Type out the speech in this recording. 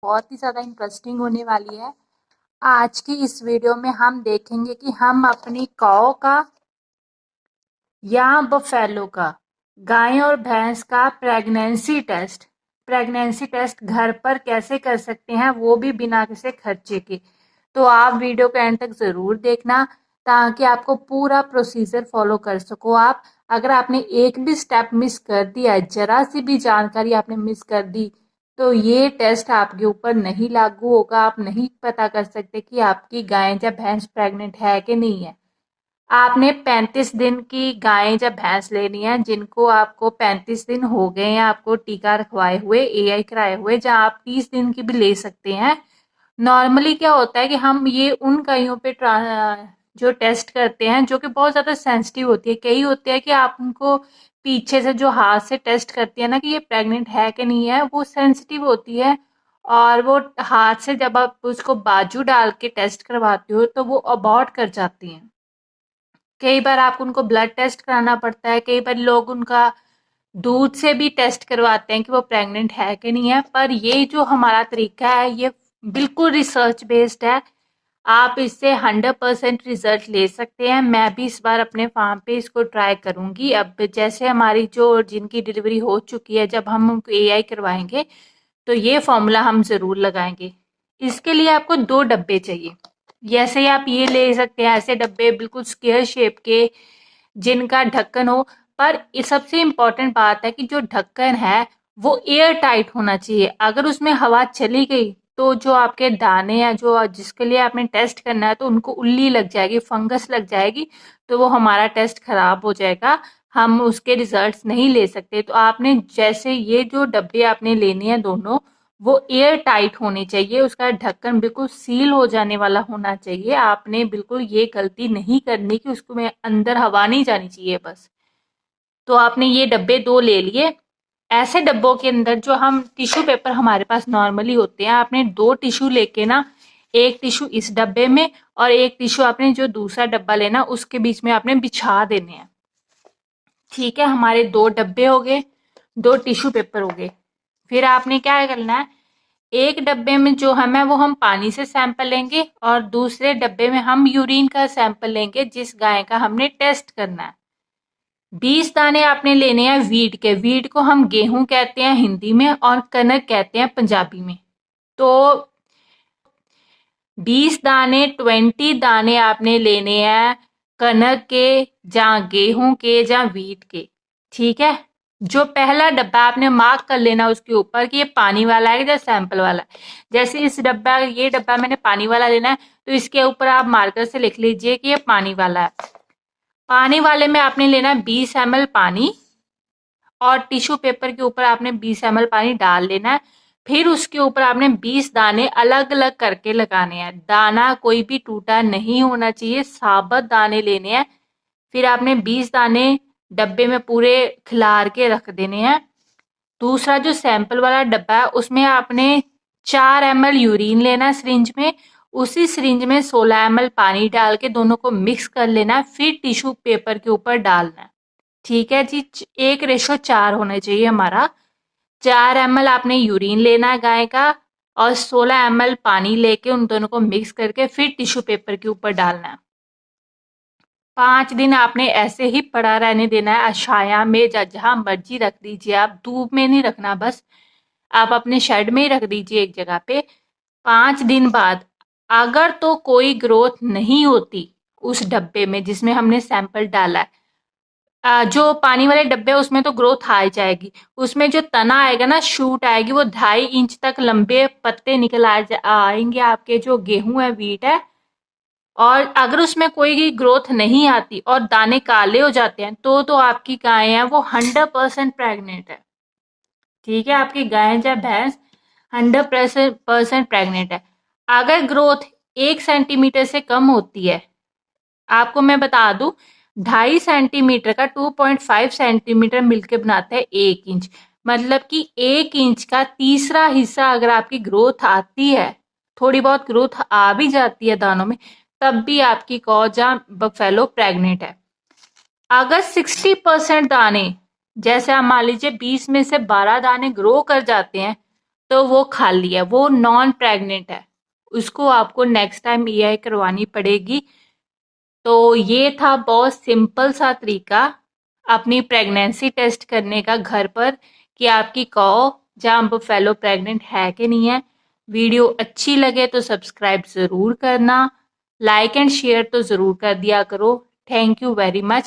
बहुत ही ज़्यादा इंटरेस्टिंग होने वाली है। आज की इस वीडियो में हम देखेंगे कि हम अपनी काऊ का या बफेलो का, गाय और भैंस का प्रेगनेंसी टेस्ट घर पर कैसे कर सकते हैं, वो भी बिना किसी खर्चे के। तो आप वीडियो को एंड तक ज़रूर देखना ताकि आपको पूरा प्रोसीजर फॉलो कर सको आप। अगर आपने एक भी स्टेप मिस कर दिया, जरा सी भी जानकारी आपने मिस कर दी, तो ये टेस्ट आपके ऊपर नहीं लागू होगा। आप नहीं पता कर सकते कि आपकी गाय या भैंस प्रेग्नेंट है कि नहीं है। आपने 35 दिन की गाय या भैंस लेनी है जिनको आपको 35 दिन हो गए हैं आपको टीका रखवाए हुए, एआई कराए हुए, जहां आप 30 दिन की भी ले सकते हैं। नॉर्मली क्या होता है कि हम ये उन गायों पे जो टेस्ट करते हैं जो कि बहुत ज़्यादा सेंसिटिव होती है। कई होते हैं कि आप उनको पीछे से जो हाथ से टेस्ट करती है ना कि ये प्रेग्नेंट है कि नहीं है, वो सेंसिटिव होती है। और वो हाथ से जब आप उसको बाजू डाल के टेस्ट करवाते हो तो वो अबॉर्ट कर जाती हैं। कई बार आपको उनको ब्लड टेस्ट कराना पड़ता है, कई बार लोग उनका दूध से भी टेस्ट करवाते हैं कि वो प्रेग्नेंट है कि नहीं है। पर ये जो हमारा तरीका है ये बिल्कुल रिसर्च बेस्ड है। आप इससे 100% रिजल्ट ले सकते हैं। मैं भी इस बार अपने फार्म पे इसको ट्राई करूंगी। अब जैसे हमारी जो जिनकी डिलीवरी हो चुकी है, जब हम उनको एआई करवाएंगे तो ये फॉर्मूला हम ज़रूर लगाएंगे। इसके लिए आपको 2 डब्बे चाहिए। जैसे ही आप ये ले सकते हैं, ऐसे डब्बे बिल्कुल स्क्वायर शेप के जिनका ढक्कन हो। पर ये सबसे इम्पोर्टेंट बात है कि जो ढक्कन है वो एयर टाइट होना चाहिए। अगर उसमें हवा चली गई तो जो आपके दाने हैं, जो जिसके लिए आपने टेस्ट करना है, तो उनको उल्ली लग जाएगी, फंगस लग जाएगी, तो वो हमारा टेस्ट खराब हो जाएगा, हम उसके रिजल्ट्स नहीं ले सकते। तो आपने जैसे ये जो डब्बे आपने लेने हैं दोनों, वो एयर टाइट होने चाहिए, उसका ढक्कन बिल्कुल सील हो जाने वाला होना चाहिए। आपने बिल्कुल ये गलती नहीं करनी कि उसको में अंदर हवा नहीं जानी चाहिए बस। तो आपने ये डब्बे 2 ले लिए। ऐसे डब्बों के अंदर जो हम टिश्यू पेपर हमारे पास नॉर्मली होते हैं, आपने 2 टिश्यू लेके ना, एक टिश्यू इस डब्बे में और एक टिश्यू आपने जो दूसरा डब्बा लेना उसके बीच में आपने बिछा देने हैं। ठीक है, हमारे 2 डब्बे हो गए, 2 टिश्यू पेपर हो गए। फिर आपने क्या करना है, एक डब्बे में जो है वो हम पानी से सैंपल लेंगे और दूसरे डब्बे में हम यूरिन का सैंपल लेंगे जिस गाय का हमने टेस्ट करना है। 20 दाने आपने लेने हैं वीट के। वीट को हम गेहूं कहते हैं हिंदी में और कनक कहते हैं पंजाबी में। तो 20 दाने, 20 दाने आपने लेने हैं कनक के, या गेहूं के, या वीट के। ठीक है, जो पहला डब्बा आपने मार्क कर लेना उसके ऊपर कि ये पानी वाला है या सैंपल वाला है। जैसे इस डब्बा, ये डब्बा मैंने पानी वाला लेना है, तो इसके ऊपर आप मार्कर से लिख लीजिए कि ये पानी वाला है। पानी वाले में आपने लेना है 20 ml पानी और टिश्यू पेपर के ऊपर आपने 20 ml पानी डाल लेना है। फिर उसके ऊपर आपने 20 दाने अलग अलग करके लगाने हैं। दाना कोई भी टूटा नहीं होना चाहिए, साबुत दाने लेने हैं। फिर आपने 20 दाने डब्बे में पूरे खिलार के रख देने हैं। दूसरा जो सैंपल वाला डब्बा है उसमें आपने 4 ml यूरिन लेना है सिरिंज में। उसी सिरिंज में 16 ml पानी डाल के दोनों को मिक्स कर लेना है, फिर टिश्यू पेपर के ऊपर डालना है। ठीक है जी, 1:4 होना चाहिए हमारा। 4 ml आपने यूरिन लेना है गाय का और 16 ml पानी लेके उन दोनों को मिक्स करके फिर टिश्यू पेपर के ऊपर डालना है। 5 दिन आपने ऐसे ही पड़ा रहने देना है, छाया में जहाँ मर्जी रख दीजिए, आप धूप में नहीं रखना, बस आप अपने शेड में ही रख दीजिए एक जगह पे। 5 दिन बाद अगर तो कोई ग्रोथ नहीं होती उस डब्बे में जिसमें हमने सैंपल डाला है, जो पानी वाले डब्बे है उसमें तो ग्रोथ आ जाएगी। उसमें जो तना आएगा ना, शूट आएगी, वो 2.5 इंच तक लंबे पत्ते निकल आएंगे आपके जो गेहूं है, वीट है। और अगर उसमें कोई ग्रोथ नहीं आती और दाने काले हो जाते हैं तो आपकी गाय है वो 100% प्रेग्नेंट है। ठीक है, आपकी गाय या भैंस 100% प्रेग्नेंट है। अगर ग्रोथ 1 सेंटीमीटर से कम होती है, आपको मैं बता दूं, 2.5 सेंटीमीटर का 2.5 सेंटीमीटर मिलकर बनाता है 1 इंच। मतलब कि 1 इंच का तीसरा हिस्सा अगर आपकी ग्रोथ आती है, थोड़ी बहुत ग्रोथ आ भी जाती है दानों में, तब भी आपकी कौजा बफेलो प्रेग्नेंट है। अगर 60% दाने, जैसे आप मान लीजिए 20 में से 12 दाने ग्रो कर जाते हैं, तो वो खाली है, वो नॉन प्रेग्नेंट है, उसको आपको नेक्स्ट टाइम ईआई करवानी पड़ेगी। तो ये था बहुत सिंपल सा तरीका अपनी प्रेगनेंसी टेस्ट करने का घर पर, कि आपकी कॉ जंप फेलो प्रेग्नेंट है कि नहीं है। वीडियो अच्छी लगे तो सब्सक्राइब ज़रूर करना, लाइक एंड शेयर तो ज़रूर कर दिया करो। Thank you very much.